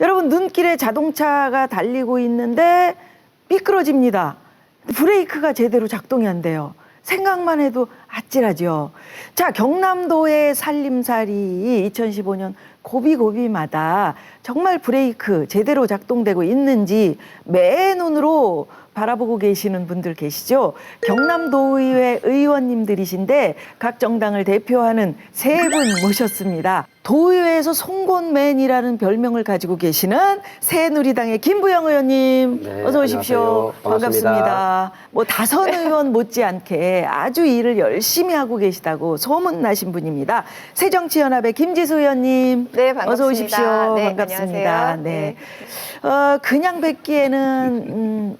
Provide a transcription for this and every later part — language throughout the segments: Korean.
여러분, 눈길에 자동차가 달리고 있는데 미끄러집니다. 브레이크가 제대로 작동이 안 돼요. 생각만 해도 아찔하죠. 자, 경남도의 살림살이 2015년 고비고비마다 정말 브레이크 제대로 작동되고 있는지 매 눈으로 바라보고 계시는 분들 계시죠? 경남도의회 의원님들이신데 각 정당을 대표하는 세 분 모셨습니다. 도의회에서 송곳맨이라는 별명을 가지고 계시는 새누리당의 김부영 의원님, 네, 어서 오십시오. 안녕하세요. 반갑습니다. 뭐 다선 의원 못지않게 아주 일을 열심히 하고 계시다고 소문나신 분입니다. 새정치연합의 김지수 의원님, 네, 반갑습니다. 어서 오십시오. 네, 반갑습니다. 안녕하세요. 네. 그냥 뵙기에는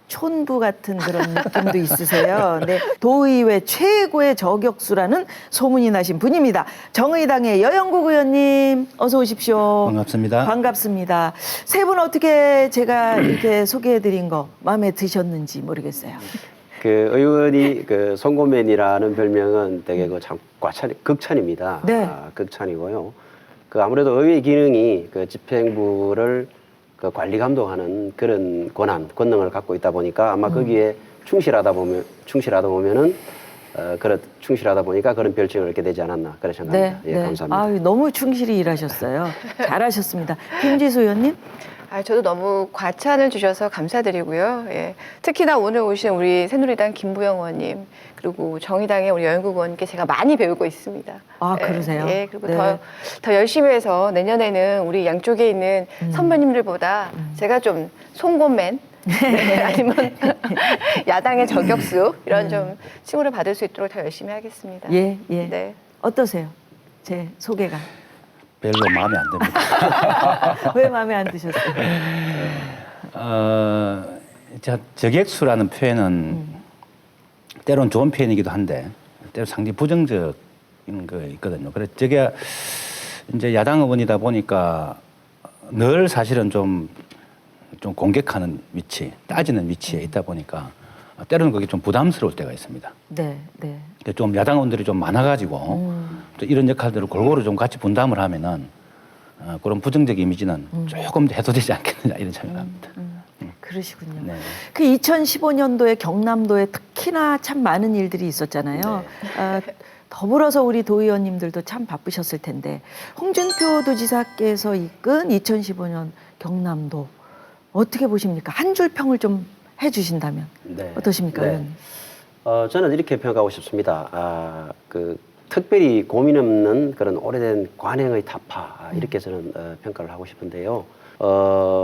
촌부 같은 그런 느낌도 있으세요. 네, 도의회 최고의 저격수라는 소문이 나신 분입니다. 정의당의 여영국 의원님, 어서 오십시오. 반갑습니다. 반갑습니다. 세 분 어떻게 제가 이렇게 소개해드린 거 마음에 드셨는지 모르겠어요. 그 의원이 그 송곳맨이라는 별명은 되게 그 참 극찬입니다. 네. 극찬이고요. 그 아무래도 의회 기능이 그 집행부를 그 관리 감독하는 그런 권능을 갖고 있다 보니까 아마 거기에 충실하다 보면은 충실하다 보니까 그런 별칭을 얻게 되지 않았나 그런 생각합니다. 예, 감사합니다. 아유, 너무 충실히 일하셨어요. 잘하셨습니다. 김지수 의원님. 저도 너무 과찬을 주셔서 감사드리고요. 예. 특히나 오늘 오신 우리 새누리당 김부영 의원님 그리고 정의당의 우리 여영국 의원님께 제가 많이 배우고 있습니다. 아, 그러세요? 예, 그리고 네. 더 열심히 해서 내년에는 우리 양쪽에 있는 선배님들보다 제가 좀 송곳맨 네, 아니면 야당의 저격수 이런 좀 칭호를 받을 수 있도록 더 열심히 하겠습니다. 예, 예. 네. 어떠세요? 제 소개가. 별로 마음에 안 듭니다. 왜 마음에 안 드셨어요? 저격수라는 표현은 때론 좋은 표현이기도 한데 때론 상당히 부정적인 거 있거든요. 그래서 저게 이제 야당 의원이다 보니까 늘 사실은 좀 공격하는 위치, 따지는 위치에 있다 보니까 때로는 그게 좀 부담스러울 때가 있습니다. 네, 네. 좀 야당 의원들이 좀 많아가지고 또 이런 역할들을 골고루 좀 같이 분담을 하면은 그런 부정적 이미지는 조금 더 해소되지 않겠느냐 이런 생각합니다. 그러시군요. 네. 그 2015년도에 경남도에 특히나 참 많은 일들이 있었잖아요. 더불어서 우리 도의원님들도 참 바쁘셨을 텐데 홍준표 도지사께서 이끈 2015년 경남도 어떻게 보십니까? 한 줄 평을 좀 해주신다면 네. 어떠십니까, 네. 의원님? 저는 이렇게 평가하고 싶습니다. 특별히 고민 없는 그런 오래된 관행의 타파 이렇게 저는 평가를 하고 싶은데요.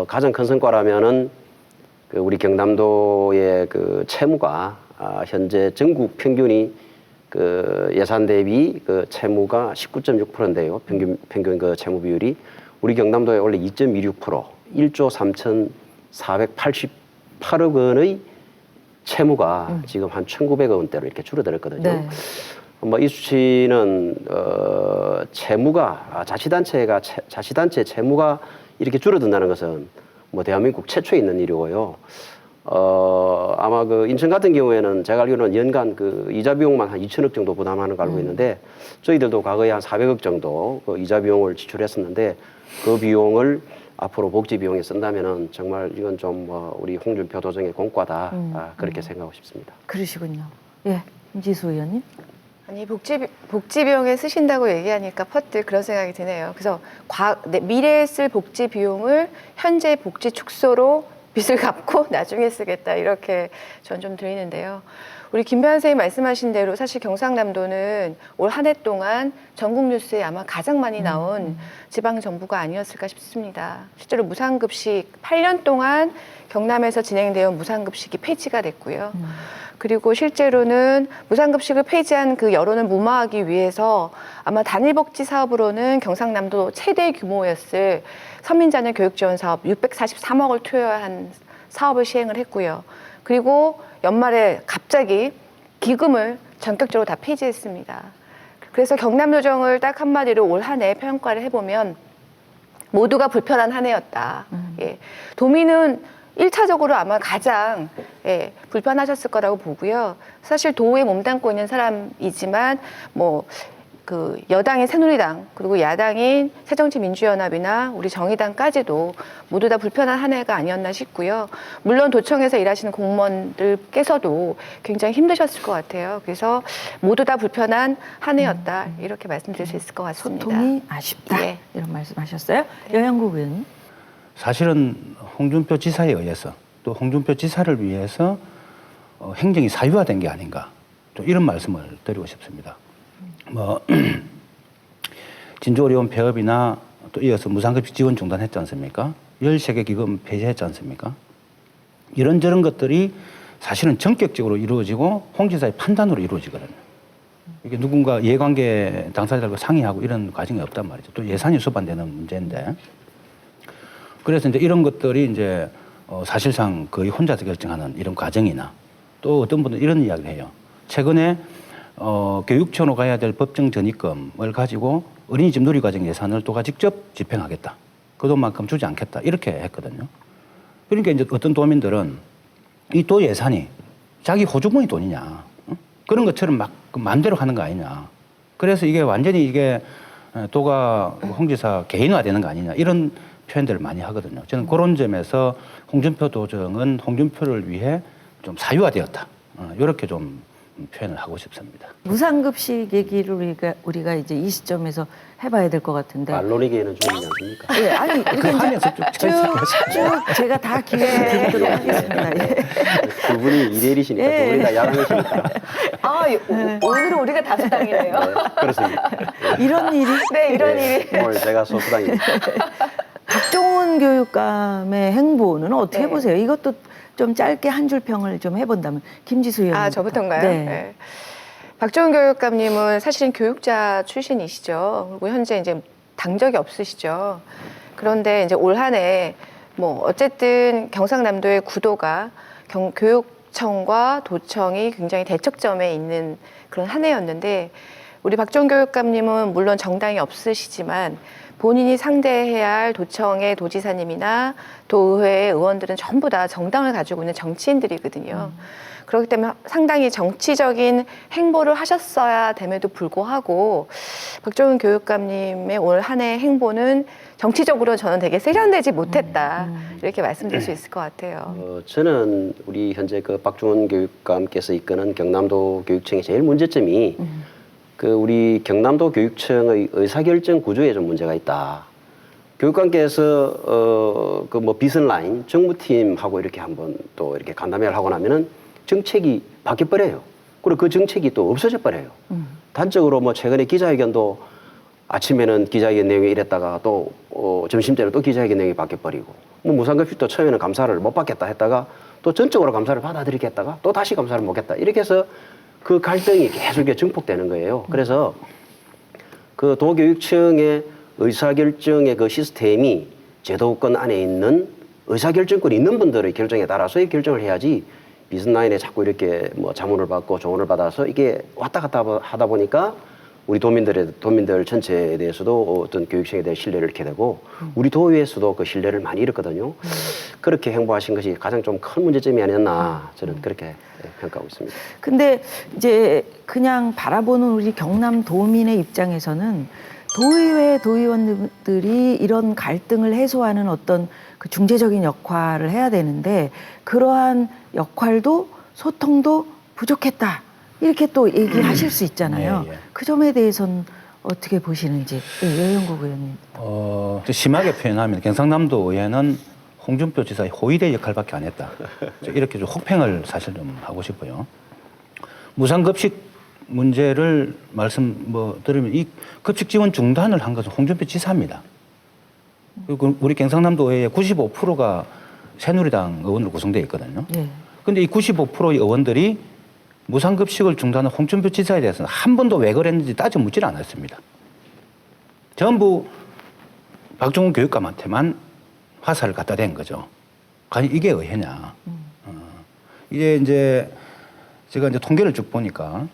가장 큰 성과라면은 그 우리 경남도의 그 채무가 현재 전국 평균이 그 예산 대비 그 채무가 19.6%인데요. 평균 그 채무 비율이 우리 경남도에 원래 2.26% 1조 3,488억 원의 채무가 지금 한 1,900억 원대로 이렇게 줄어들었거든요. 네. 뭐 이 수치는 채무가 자치단체 채무가 이렇게 줄어든다는 것은 뭐 대한민국 최초에 있는 일이고요. 아마 그 인천 같은 경우에는 제가 알기로는 연간 그 이자 비용만 한 2천억 정도 부담하는 거 알고 있는데 저희들도 과거에 한 400억 정도 그 이자 비용을 지출했었는데 그 비용을 앞으로 복지 비용에 쓴다면은 정말 이건 좀 우리 홍준표 도정의 공과다 그렇게 생각하고 싶습니다. 그러시군요. 예, 김지수 의원님. 아니 복지 비용에 쓰신다고 얘기하니까 퍼뜩 그런 생각이 드네요. 그래서 미래에 쓸 복지 비용을 현재 복지 축소로 빚을 갚고 나중에 쓰겠다 이렇게 전 좀 들리는데요. 우리 김배한 선생님 말씀하신 대로 사실 경상남도는 올 한 해 동안 전국 뉴스에 아마 가장 많이 나온 지방 정부가 아니었을까 싶습니다. 실제로 무상급식 8년 동안 경남에서 진행되어 온 무상급식이 폐지가 됐고요. 그리고 실제로는 무상급식을 폐지한 그 여론을 무마하기 위해서 아마 단일복지 사업으로는 경상남도 최대 규모였을 서민자녀 교육지원 사업 643억을 투여한 사업을 시행을 했고요. 그리고 연말에 갑자기 기금을 전격적으로 다 폐지했습니다. 그래서 경남도정을 딱 한마디로 올 한 해 평가를 해보면 모두가 불편한 한 해였다. 예. 도민은 1차적으로 아마 가장 불편하셨을 거라고 보고요. 사실 도에 몸담고 있는 사람이지만 뭐 그 여당인 새누리당 그리고 야당인 새정치민주연합이나 우리 정의당까지도 모두 다 불편한 한 해가 아니었나 싶고요. 물론 도청에서 일하시는 공무원들께서도 굉장히 힘드셨을 것 같아요. 그래서 모두 다 불편한 한 해였다 이렇게 말씀드릴 수 있을 것 같습니다. 소통이 아쉽다 네. 이런 말씀하셨어요. 여양국 의원님. 사실은 홍준표 지사에 의해서 또 홍준표 지사를 위해서 행정이 사유화된 게 아닌가 또 이런 말씀을 드리고 싶습니다. 뭐 진주 어려운 폐업이나 또 이어서 무상급식 지원 중단했지 않습니까? 13개 기금 폐지했지 않습니까? 이런저런 것들이 사실은 전격적으로 이루어지고 홍 지사의 판단으로 이루어지거든요. 이게 누군가 이해관계 당사자들과 상의하고 이런 과정이 없단 말이죠. 또 예산이 수반되는 문제인데. 그래서 이제 이런 것들이 이제 사실상 거의 혼자서 결정하는 이런 과정이나 또 어떤 분은 이런 이야기를 해요. 최근에 교육청으로 가야 될 법정 전입금을 가지고 어린이집 누리과정 예산을 또가 직접 집행하겠다. 그 돈만큼 주지 않겠다. 이렇게 했거든요. 그러니까 이제 어떤 도민들은 이 도 예산이 자기 호주머니 돈이냐. 그런 것처럼 막 마음대로 하는 거 아니냐. 그래서 이게 완전히 이게 도가 홍 지사 개인화되는 거 아니냐. 이런 표현들을 많이 하거든요. 저는 그런 점에서 홍준표 도정은 홍준표를 위해 좀 사유화되었다. 이렇게 좀 표현을 하고 싶습니다. 무상급식 얘기를 우리가 이제 이 시점에서 해봐야 될 것 같은데. 말놀이기에는 중요하지 않습니까? 예, 아니 우리가 이제 쭉 제가 다 기회를 드리도록 하겠습니다. 예. 두 분이 이대일이시니까 두 분이 다 야당이시니까. 아, 오늘은 우리가 다수당이네요. 네, 그렇습니다. 이런 일이 네, 이런 일이. 오늘 제가 소수당입니다. 박종훈 교육감의 행보는 어떻게 네. 보세요? 이것도 좀 짧게 한 줄 평을 좀 해본다면 김지수 의원님. 아, 저부터인가요? 네. 네. 박종훈 교육감님은 사실은 교육자 출신이시죠. 그리고 현재 이제 당적이 없으시죠. 그런데 이제 올 한 해 뭐 어쨌든 경상남도의 구도가 교육청과 도청이 굉장히 대척점에 있는 그런 한 해였는데 우리 박종훈 교육감님은 물론 정당이 없으시지만 본인이 상대해야 할 도청의 도지사님이나 도의회의 의원들은 전부 다 정당을 가지고 있는 정치인들이거든요. 그렇기 때문에 상당히 정치적인 행보를 하셨어야 됨에도 불구하고 박종훈 교육감님의 올 한 해 행보는 정치적으로 저는 되게 세련되지 못했다. 이렇게 말씀드릴 수 있을 것 같아요. 저는 우리 현재 그 박종훈 교육감께서 이끄는 경남도 교육청의 제일 문제점이 그 우리 경남도 교육청의 의사결정 구조에 좀 문제가 있다. 교육감께서 그 뭐 비선 라인 정무팀하고 이렇게 한번 또 이렇게 간담회를 하고 나면은 정책이 바뀌어 버려요. 그리고 그 정책이 또 없어져 버려요. 단적으로 뭐 최근에 기자회견도 아침에는 기자회견 내용이 이랬다가 또 점심때는 또 기자회견 내용이 바뀌어 버리고 뭐 무상급식도 처음에는 감사를 못 받겠다 했다가 또 전적으로 감사를 받아들이겠다가 또 다시 감사를 못겠다 이렇게 해서 그 갈등이 계속 증폭되는 거예요. 그래서 그 도교육청의 의사결정의 그 시스템이 제도권 안에 있는 의사결정권이 있는 분들의 결정에 따라서의 결정을 해야지 비선 라인에 자꾸 이렇게 뭐 자문을 받고 조언을 받아서 이게 왔다 갔다 하다 보니까 우리 도민들 전체에 대해서도 어떤 교육청에 대한 신뢰를 잃게 되고 우리 도의회에서도 그 신뢰를 많이 잃었거든요. 그렇게 행보하신 것이 가장 좀 큰 문제점이 아니었나 저는 그렇게 평가하고 있습니다. 근데 이제 그냥 바라보는 우리 경남 도민의 입장에서는 도의회 도의원들이 이런 갈등을 해소하는 어떤 그 중재적인 역할을 해야 되는데 그러한 역할도 소통도 부족했다. 이렇게 또 얘기하실 수 있잖아요. 예. 그 점에 대해서는 어떻게 보시는지. 여영국 의원님. 좀 심하게 표현하면 경상남도 의회는 홍준표 지사의 호위대 역할밖에 안 했다. 이렇게 좀 혹평을 사실 좀 하고 싶어요. 무상급식 문제를 드리면 이 급식 지원 중단을 한 것은 홍준표 지사입니다. 그리고 우리 경상남도 의회 95%가 새누리당 의원으로 구성되어 있거든요. 네. 근데 이 95%의 의원들이 무상급식을 중단한 홍준표 지사에 대해서는 한 번도 왜 그랬는지 따져 묻질 않았습니다. 전부 박종훈 교육감한테만 화살을 갖다 댄 거죠. 과연 이게 의회냐. 이게 이제 제가 이제 통계를 쭉 보니까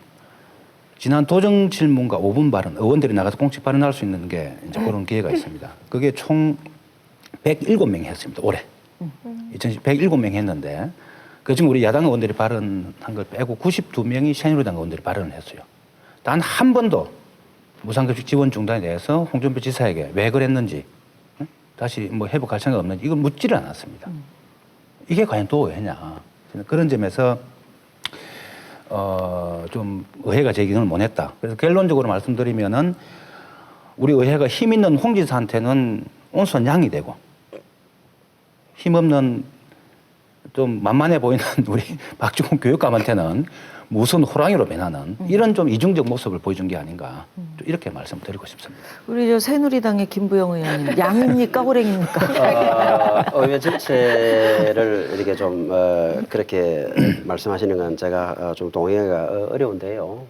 지난 도정 질문과 5분 발언, 의원들이 나가서 공식 발언할 수 있는 게 이제 그런 기회가 있습니다. 그게 총 107명이 했습니다. 올해. 107명이 했는데 그중 우리 야당 의원들이 발언한 걸 빼고 92명이 새누리당 의원들이 발언을 했어요. 단 한 번도 무상급식 지원 중단에 대해서 홍준표 지사에게 왜 그랬는지 다시 뭐 회복할 생각 없는지 이걸 묻지를 않았습니다. 이게 과연 도의회냐 그런 점에서 좀 의회가 제 의견을 못 했다. 그래서 결론적으로 말씀드리면은 우리 의회가 힘 있는 홍 지사한테는 온순한 양이 되고 힘없는 좀 만만해 보이는 우리 박주공 교육감한테는 무슨 호랑이로 변하는 이런 좀 이중적 모습을 보여준 게 아닌가 이렇게 말씀드리고 싶습니다. 우리 저 새누리당의 김부영 의원님 양입니까 호랭입니까? 의회 전체를 이렇게 좀 그렇게 말씀하시는 건 제가 좀 동의하기가 어려운데요.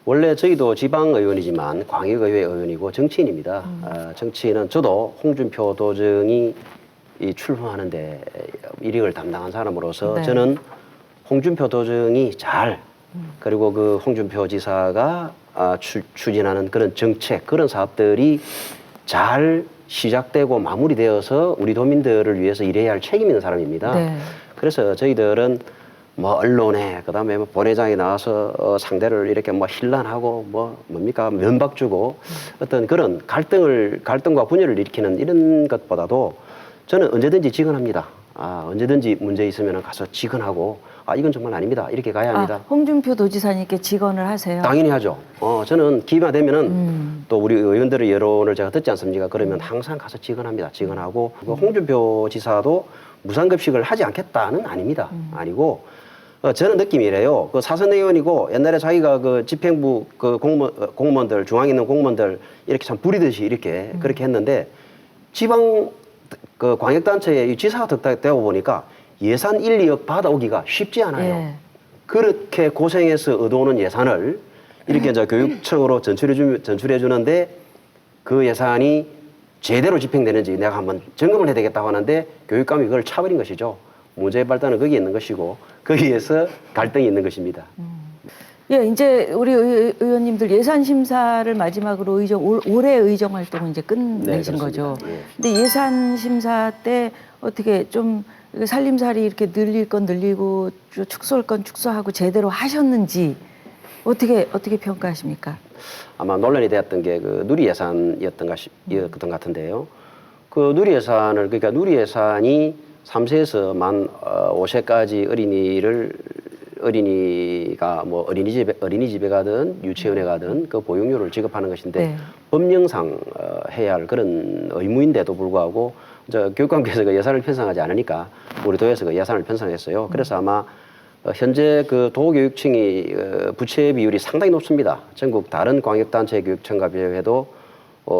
원래 저희도 지방의원이지만 광역의회 의원이고 정치인입니다. 정치인은 저도 홍준표 도정이 이 출범하는데 이력을 담당한 사람으로서 네. 저는 홍준표 도정이 잘 그리고 그 홍준표 지사가 추진하는 그런 정책 그런 사업들이 잘 시작되고 마무리되어서 우리 도민들을 위해서 일해야 할 책임 있는 사람입니다. 네. 그래서 저희들은 뭐 언론에 그다음에 뭐 본회장에 나와서 상대를 이렇게 뭐 힐난하고 뭐 뭡니까 면박 주고 어떤 그런 갈등과 분열을 일으키는 이런 것보다도 저는 언제든지 직언합니다. 언제든지 문제 있으면 가서 직언하고 이건 정말 아닙니다. 이렇게 가야 합니다. 홍준표 도지사님께 직언을 하세요. 당연히 하죠. 저는 기회가 되면은 또 우리 의원들의 여론을 제가 듣지 않습니까? 그러면 항상 가서 직언합니다. 직언하고 그 홍준표 지사도 무상급식을 하지 않겠다는 아닙니다. 아니고 저는 느낌이 이래요. 그 사선 의원이고 옛날에 자기가 그 집행부 그 공무원들 중앙에 있는 공무원들 이렇게 참 부리듯이 이렇게 그렇게 했는데 지방 그 광역단체의 지사가 되어 보니까 예산 1, 2억 받아오기가 쉽지 않아요. 예. 그렇게 고생해서 얻어오는 예산을 이렇게 이제 교육청으로 전출해 주는데 그 예산이 제대로 집행되는지 내가 한번 점검을 해야 되겠다고 하는데 교육감이 그걸 차버린 것이죠. 문제의 발단은 거기에 있는 것이고 거기에서 갈등이 있는 것입니다. 예, 이제 우리 의원님들 예산 심사를 마지막으로 올해 의정 활동은 이제 끝내신 네, 거죠. 그렇습니다. 예. 근데 예산 심사 때 어떻게 좀 살림살이 이렇게 늘릴 건 늘리고 축소할 건 축소하고 제대로 하셨는지 어떻게 평가하십니까? 아마 논란이 되었던 게 그 누리 예산이었던 것 같은데요. 그 누리 예산을 그러니까 누리 예산이 3세에서 만 5세까지 어린이가 뭐 어린이집에 가든 유치원에 가든 그 보육료를 지급하는 것인데 네. 법령상 해야 할 그런 의무인데도 불구하고 교육감께서 그 예산을 편성하지 않으니까 우리 도에서 그 예산을 편성했어요. 그래서 아마 현재 그 도교육청이 부채 비율이 상당히 높습니다. 전국 다른 광역단체 교육청과 비교해도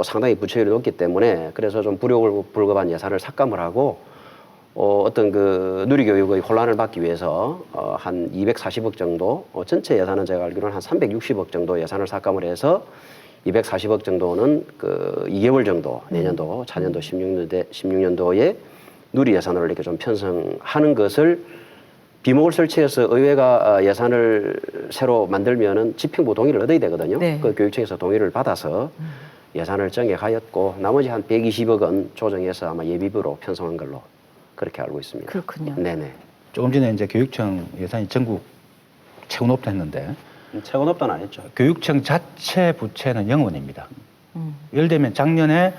상당히 부채율이 높기 때문에 그래서 좀 불급한 예산을 삭감을 하고 어떤 그 누리교육의 혼란을 막기 위해서 한 240억 정도 전체 예산은 제가 알기로는 한 360억 정도 예산을 삭감을 해서 240억 정도는 그 2개월 정도 내년도 차년도 16년도에 누리 예산으로 이렇게 좀 편성하는 것을 비목을 설치해서 의회가 예산을 새로 만들면은 집행부 동의를 얻어야 되거든요. 네. 그 교육청에서 동의를 받아서 예산을 정액하였고 나머지 한 120억은 조정해서 아마 예비부로 편성한 걸로 그렇게 알고 있습니다. 그렇군요. 네네. 조금 전에 이제 교육청 예산이 전국 최고 높다 했는데 최고 높다는 안 했죠. 교육청 자체 부채는 0원입니다. 예를 들면 작년에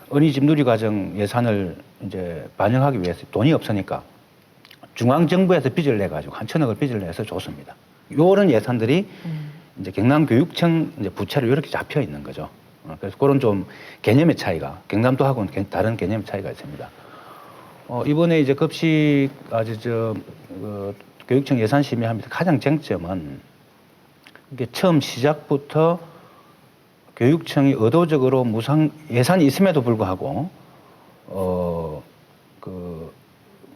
어린이집 누리과정 예산을 이제 반영하기 위해서 돈이 없으니까 중앙정부에서 빚을 내가지고 한 1,000억을 빚을 내서 줬습니다. 요런 예산들이 이제 경남교육청 이제 부채로 이렇게 잡혀 있는 거죠. 그래서 그런 좀 개념의 차이가 경남도하고는 다른 개념의 차이가 있습니다. 이번에 이제 급식 교육청 예산 심의하면서 가장 쟁점은 이게 처음 시작부터 교육청이 의도적으로 예산이 있음에도 불구하고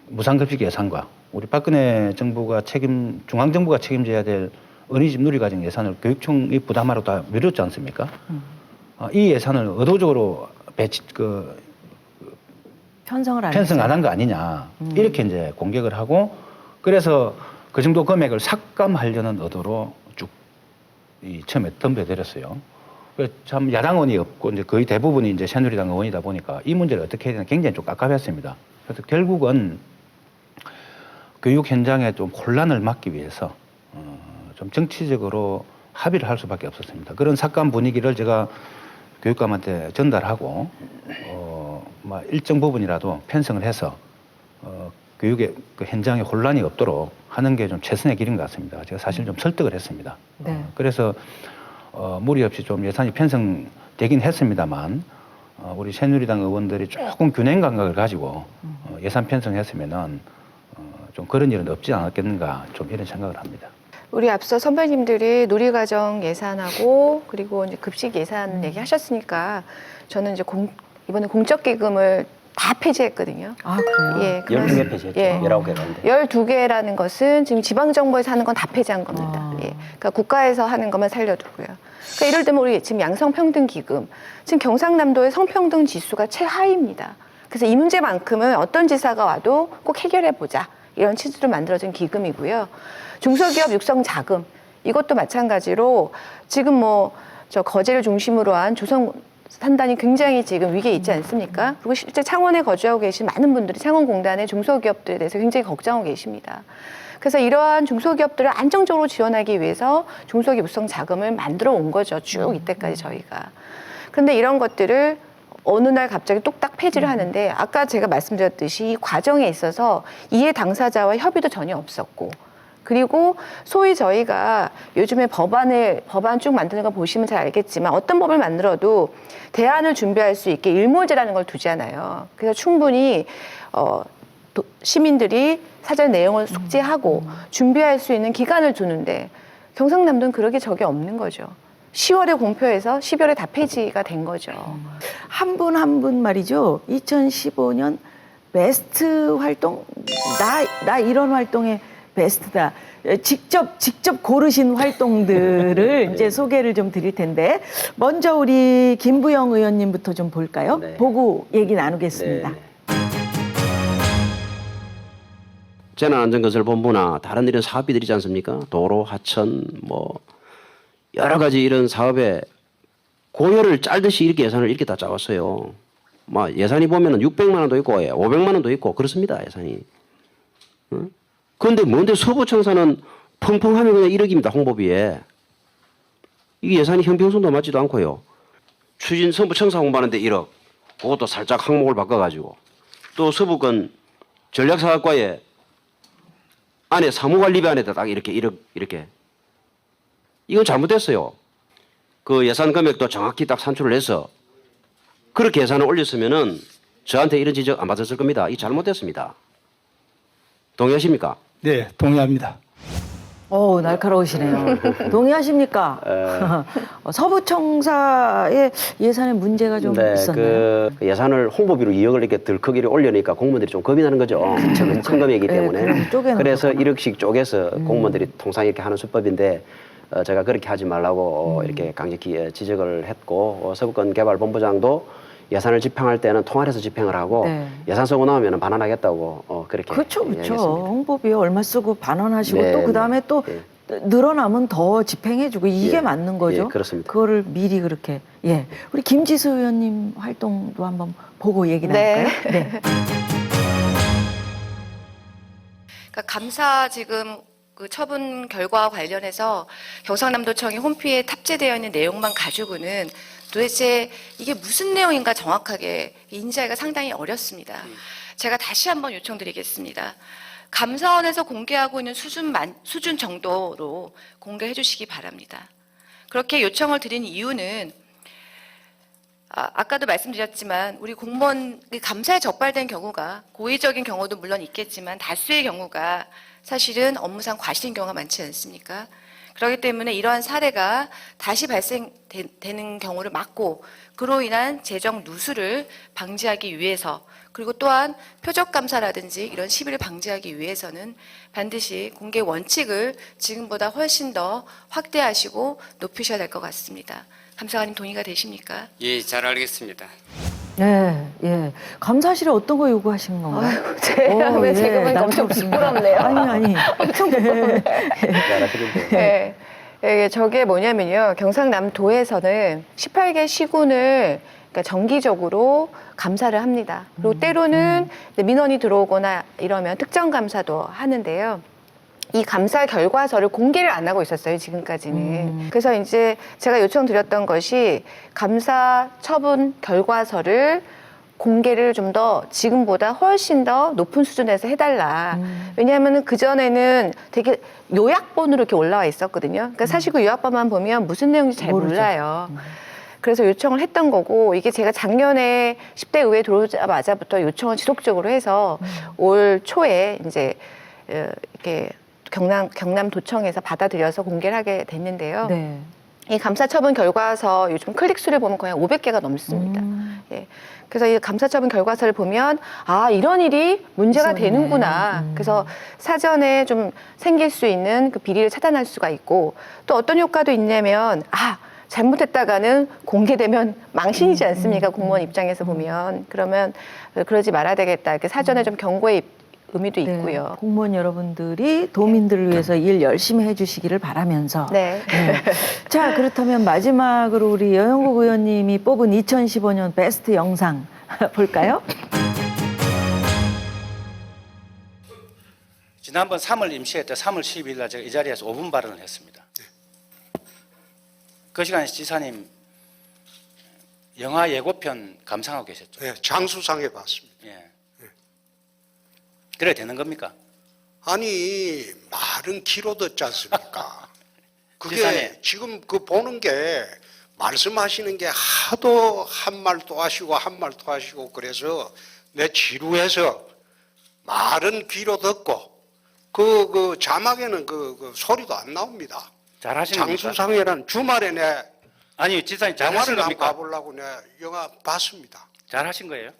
무상급식 예산과 우리 박근혜 정부가 중앙정부가 책임져야 될 어린이집 누리과정 예산을 교육청이 부담하러 다 미뤘지 않습니까? 이 예산을 의도적으로 편성 안 한 거 아니냐 이렇게 이제 공격을 하고 그래서 그 정도 금액을 삭감하려는 의도로 쭉 처음에 덤벼들었어요. 참 야당 의원이 없고 이제 거의 대부분이 이제 새누리당 의원이다 보니까 이 문제를 어떻게 해야 되나 굉장히 좀 깝깝했습니다. 그래서 결국은 교육 현장에 좀 혼란을 막기 위해서 좀 정치적으로 합의를 할 수밖에 없었습니다. 그런 삭감 분위기를 제가 교육감한테 전달하고 막 일정 부분이라도 편성을 해서 교육의 그 현장에 혼란이 없도록 하는 게 좀 최선의 길인 것 같습니다. 제가 사실 좀 설득을 했습니다. 네. 그래서 무리 없이 좀 예산이 편성되긴 했습니다만 우리 새누리당 의원들이 조금 균형 감각을 가지고 예산 편성했으면은 좀 그런 일은 없지 않았겠는가 좀 이런 생각을 합니다. 우리 앞서 선배님들이 누리과정 예산하고 그리고 이제 급식 예산 얘기하셨으니까 저는 이제 이번에 공적기금을 다 폐지했거든요. 아, 그래요? 예, 12개 폐지했죠. 예. 19개가 인데. 12개라는 것은 지금 지방정부에서 하는 건 다 폐지한 겁니다. 아. 예. 그러니까 국가에서 하는 것만 살려두고요. 그러니까 예를 들면 우리 지금 양성평등기금, 지금 경상남도의 성평등 지수가 최하위입니다. 그래서 이 문제만큼은 어떤 지사가 와도 꼭 해결해보자. 이런 취지로 만들어진 기금이고요. 중소기업 육성 자금, 이것도 마찬가지로 지금 뭐 저 거제를 중심으로 한 조선 산단이 굉장히 지금 위기에 있지 않습니까? 그리고 실제 창원에 거주하고 계신 많은 분들이 창원공단의 중소기업들에 대해서 굉장히 걱정하고 계십니다. 그래서 이러한 중소기업들을 안정적으로 지원하기 위해서 중소기업 육성 자금을 만들어 온 거죠. 쭉 이때까지 저희가. 그런데 이런 것들을 어느 날 갑자기 뚝딱 폐지를 하는데 아까 제가 말씀드렸듯이 이 과정에 있어서 이해 당사자와 협의도 전혀 없었고 그리고 소위 저희가 요즘에 법안 쭉 만드는 거 보시면 잘 알겠지만 어떤 법을 만들어도 대안을 준비할 수 있게 일몰제라는 걸 두잖아요. 그래서 충분히 시민들이 사전 내용을 숙지하고 준비할 수 있는 기간을 두는데 경상남도는 그러게 적이 없는 거죠. 10월에 공표해서 12월에 다 폐지가 된 거죠. 한 분 한 분 말이죠. 2015년 베스트 활동, 나 이런 활동에 베스트다. 직접 고르신 활동들을 이제 소개를 좀 드릴 텐데 먼저 우리 김부영 의원님부터 좀 볼까요? 네. 보고 얘기 나누겠습니다. 네. 재난안전건설본부나 다른 이런 사업비들 있지 않습니까? 도로, 하천, 뭐 여러 가지 이런 사업에 고열을 짤듯이 이렇게 예산을 이렇게 다 짜왔어요. 막 예산이 보면은 600만 원도 있고 500만 원도 있고 그렇습니다. 예산이. 그런데 뭔데 서부청사는 펑펑하면 그냥 1억입니다. 홍보비에. 이게 예산이 형평성도 맞지도 않고요. 추진 서부청사 홍보하는데 1억. 그것도 살짝 항목을 바꿔가지고. 또 서부권 전략사업과에 안에 사무관리비 안에다 딱 이렇게 1억 이렇게. 이건 잘못됐어요. 그 예산 금액도 정확히 딱 산출을 해서 그렇게 예산을 올렸으면은 저한테 이런 지적 안 받았을 겁니다. 이 잘못됐습니다. 동의하십니까? 네, 동의합니다. 오, 날카로우시네요. 동의하십니까? 서부청사의 예산에 문제가 좀 있었나요? 그 예산을 홍보비로 2억을 이렇게 덜컥이를 올려니까 공무원들이 좀 겁이 나는 거죠. 너무 큰 금액이기 때문에. 그래서 1억씩 쪼개서 공무원들이 통상 이렇게 하는 수법인데 제가 그렇게 하지 말라고 이렇게 강력히 지적을 했고 서부권개발본부장도 예산을 집행할 때는 통할해서 집행을 하고 네. 예산 쓰고 나오면 반환하겠다고 그렇게 그렇죠. 이야기했습니다. 홍보비에 얼마 쓰고 반환하시고 네, 또 그다음에 또 네. 늘어나면 더 집행해주고 이게 예, 맞는 거죠. 예, 그렇습니다. 그거를 미리 그렇게. 예, 우리 김지수 의원님 활동도 한번 보고 얘기 네. 나눌까요? 네. 그러니까 감사 지금 그 처분 결과와 관련해서 경상남도청이 홈피에 탑재되어 있는 내용만 가지고는 도대체 이게 무슨 내용인가 정확하게 인지하기가 상당히 어렵습니다. 제가 다시 한번 요청드리겠습니다. 감사원에서 공개하고 있는 수준 정도로 공개해 주시기 바랍니다. 그렇게 요청을 드린 이유는 아까도 말씀드렸지만 우리 공무원 감사에 적발된 경우가 고의적인 경우도 물론 있겠지만 다수의 경우가 사실은 업무상 과실인 경우가 많지 않습니까? 그렇기 때문에 이러한 사례가 다시 발생되는 경우를 막고 그로 인한 재정 누수를 방지하기 위해서 그리고 또한 표적 감사라든지 이런 시비를 방지하기 위해서는 반드시 공개 원칙을 지금보다 훨씬 더 확대하시고 높이셔야 될 것 같습니다. 감사관님 동의가 되십니까? 예, 잘 알겠습니다. 네, 예. 감사실에 어떤 거 요구하신 건가요? 아이고, 제가 왜 지금은 엄청 부끄럽네요. 아니. 엄청 부끄럽네. 잘하시는데. 네. 예, 저게 뭐냐면요. 경상남도에서는 18개 시군을 그러니까 정기적으로 감사를 합니다. 그리고 때로는 민원이 들어오거나 이러면 특정 감사도 하는데요. 이 감사 결과서를 공개를 안 하고 있었어요, 지금까지는. 그래서 이제 제가 요청드렸던 것이 감사 처분 결과서를 공개를 좀 더 지금보다 훨씬 더 높은 수준에서 해달라. 왜냐하면 그전에는 되게 요약본으로 이렇게 올라와 있었거든요. 그러니까 사실 그 요약본만 보면 무슨 내용인지 잘 모르죠. 몰라요. 그래서 요청을 했던 거고, 이게 제가 작년에 10대 의회 들어오자마자부터 요청을 지속적으로 해서 올 초에 이제 이렇게 경남도청에서 받아들여서 공개를 하게 됐는데요. 네. 이 감사처분 결과서 요즘 클릭수를 보면 거의 500개가 넘습니다. 예. 그래서 이 감사처분 결과서를 보면 아, 이런 일이 문제가 있었네. 되는구나. 그래서 사전에 좀 생길 수 있는 그 비리를 차단할 수가 있고, 또 어떤 효과도 있냐면 아, 잘못했다가는 공개되면 망신이지 않습니까? 공무원 입장에서 보면. 그러면 그러지 말아야 되겠다. 이렇게 사전에 좀 경고의 의미도 네. 있고요. 공무원 여러분들이 도민들을 위해서 일 열심히 해주시기를 바라면서. 네. 자, 그렇다면 마지막으로 우리 여영국 의원님이 뽑은 2015년 베스트 영상 볼까요? 지난번 3월 임시회 때 3월 12일 날 제가 이 자리에서 5분 발언을 했습니다. 그 시간에 지사님 영화 예고편 감상하고 계셨죠? 네, 장수상해 봤습니다. 예. 그래 되는 겁니까? 아니 말은 길어 듣지 않습니까? 그게 지사님. 지금 그 보는 게 말씀하시는 게 하도 한 말 또 하시고 한 말 또 하시고 그래서 내 지루해서 말은 귀로 듣고 그 자막에는 그 소리도 안 나옵니다. 잘하시는 겁니까? 장수상해라는 주말에 내 아니 지사님 잘하신 영화를 한번 겁니까? 봐보려고 내 영화 봤습니다. 잘하신 거예요?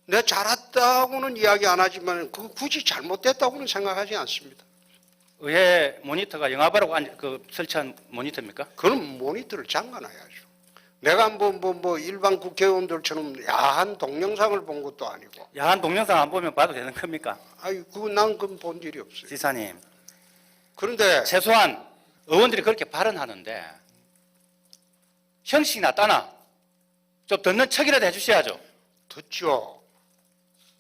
내 잘했다고는 이야기 안 하지만 그 굳이 잘못됐다고는 생각하지 않습니다. 의회 모니터가 영화 보라고 설치한 모니터입니까? 그런 모니터를 잠가놔야죠. 내가 뭐 일반 국회의원들처럼 야한 동영상을 본 것도 아니고. 야한 동영상 안 보면 봐도 되는 겁니까? 아이, 난 그건 본 일이 없어요. 지사님 그런데 최소한 의원들이 그렇게 발언하는데 형식이나 따나 좀 듣는 척이라도 해주셔야죠. 듣죠.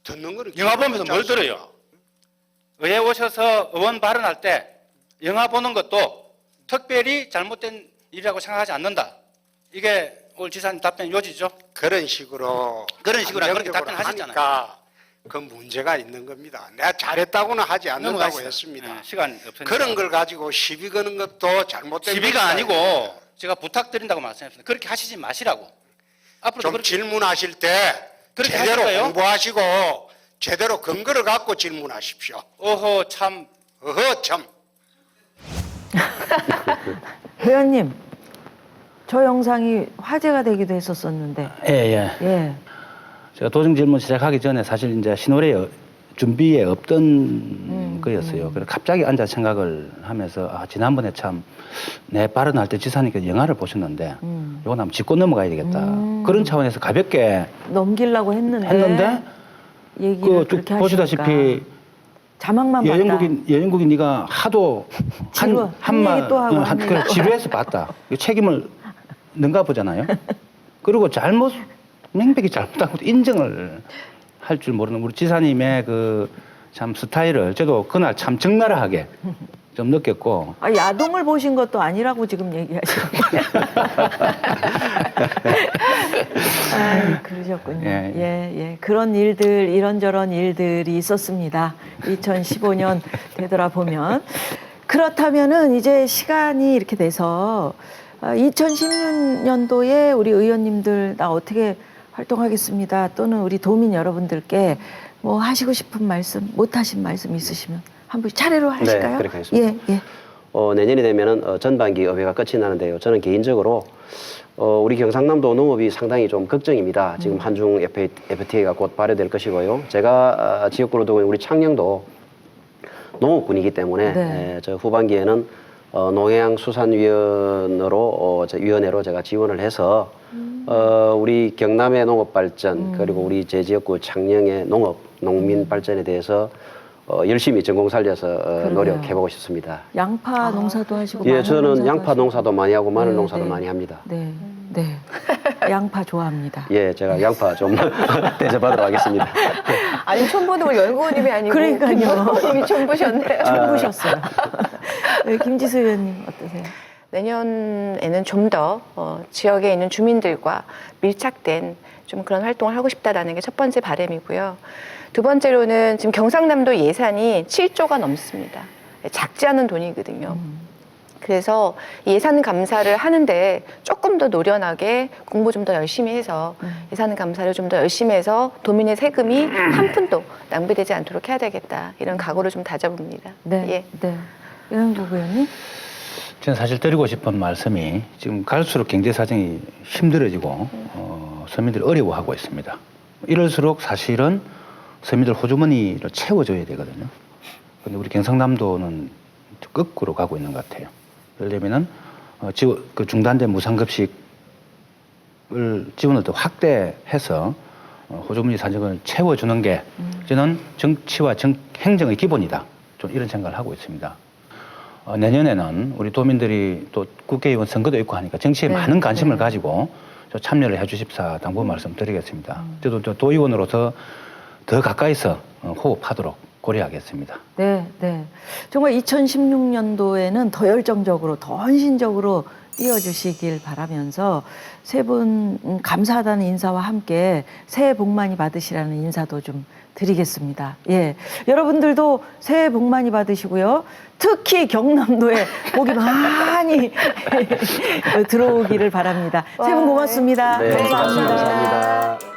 듣는 거는 영화 보면서 뭘 듣지 않습니까? 들어요? 의회 오셔서 의원 발언할 때 영화 보는 것도 특별히 잘못된 일이라고 생각하지 않는다. 이게 오늘 지사님 답변 요지죠? 그런 식으로 그런 식으로 그렇게 감정적으로 답변하셨잖아요. 하니까 그 문제가 있는 겁니다. 내가 잘했다고는 하지 않는다고 넘어가시죠. 했습니다. 네, 시간 없으니까. 그런 걸 가지고 시비 거는 것도 잘못된 시비가 것이다. 아니고 제가 부탁드린다고 말씀했습니다. 그렇게 하시지 마시라고. 앞으로 좀 그렇게 질문하실 때 그렇게 제대로 하실 거예요? 공부하시고 제대로 근거를 갖고 질문하십시오. 어허 참 어허 참. 회원님, 저 영상이 화제가 되기도 했었었는데. 예. 예. 제가 도정 질문 시작하기 전에 사실 이제 신호래 준비에 없던 거였어요. 그래서 갑자기 앉아 생각을 하면서 아, 지난번에 참 내 발언할 때 지사님께서 영화를 보셨는데 이건 한번 짚고 넘어가야 되겠다. 그런 차원에서 가볍게 넘기려고 했는데 얘기를 그 그렇게 보시다시피 하시니까 자막만 봤다. 여행국인 네가 하도 지루, 한 얘기 또 하고 한 얘기 그래, 또 지루해서 봤다. 이 책임을 는가 보잖아요. 그리고 명백히 잘못한 것도 인정을 할 줄 모르는 우리 지사님의 그 참 스타일을 저도 그날 참 적나라하게 좀 느꼈고. 아, 야동을 보신 것도 아니라고 지금 얘기하시는데. 아, 그러셨군요. 예. 그런 일들, 이런저런 일들이 있었습니다. 2015년 되돌아보면. 그렇다면은 이제 시간이 이렇게 돼서 2016년도에 우리 의원님들 나 어떻게 활동하겠습니다. 또는 우리 도민 여러분들께 뭐 하시고 싶은 말씀, 못 하신 말씀 있으시면 한 분 차례로 하실까요? 네, 그렇게 하겠습니다. 예. 내년이 되면은 전반기 업회가 끝이 나는데요. 저는 개인적으로 우리 경상남도 농업이 상당히 좀 걱정입니다. 지금 한중 FTA가 곧 발효될 것이고요. 제가 지역구로 두고 있는 우리 창녕도 농업군이기 때문에 네. 저 후반기에는 농해양수산위원회로 제가 지원을 해서 우리 경남의 농업 발전 그리고 우리 제 지역구 창녕의 농민 발전에 대해서 열심히 전공 살려서 노력해보고 싶습니다. 양파 농사도 하시고 예, 마늘 저는 농사도 양파 하시고. 농사도 많이 하고 마늘 네, 농사도 네. 많이 합니다. 네. 양파 좋아합니다. 예, 제가 양파 좀 대접하도록 하겠습니다. 아니 처음 보는 우리 연구원님이 아니고 그러니까요. 김연구원님이 처음 보셨네요. 처음 보셨어요. 네, 김지수 의원님 어떠세요? 내년에는 좀 더 지역에 있는 주민들과 밀착된 좀 그런 활동을 하고 싶다라는 게 첫 번째 바람이고요. 두 번째로는 지금 경상남도 예산이 7조가 넘습니다. 작지 않은 돈이거든요. 그래서 예산 감사를 하는데 조금 더 노련하게 공부 좀 더 열심히 해서 예산 감사를 좀 더 열심히 해서 도민의 세금이 한 푼도 낭비되지 않도록 해야 되겠다. 이런 각오를 좀 다져봅니다. 네, 예. 네. 영국 의원님? 저는 사실 드리고 싶은 말씀이 지금 갈수록 경제 사정이 힘들어지고 서민들이 어려워하고 있습니다. 이럴수록 사실은 서민들 호주머니를 채워줘야 되거든요. 근데 우리 경상남도는 거꾸로 가고 있는 것 같아요. 그러려면은 그 중단된 무상급식을 지원을 더 확대해서 호주머니 사정을 채워주는 게 저는 정치와 행정의 기본이다. 좀 이런 생각을 하고 있습니다. 내년에는 우리 도민들이 또 국회의원 선거도 있고 하니까 정치에 네, 많은 관심을 네. 가지고 참여를 해주십사 당부 말씀드리겠습니다. 저도 도의원으로서 더 가까이서 호흡하도록 고려하겠습니다. 네, 네. 정말 2016년도에는 더 열정적으로, 더 헌신적으로 뛰어주시길 바라면서 세 분 감사하다는 인사와 함께 새해 복 많이 받으시라는 인사도 좀 드리겠습니다. 예. 여러분들도 새해 복 많이 받으시고요. 특히 경남도에 복이 많이 들어오기를 바랍니다. 세 분 고맙습니다. 네, 감사합니다. 감사합니다.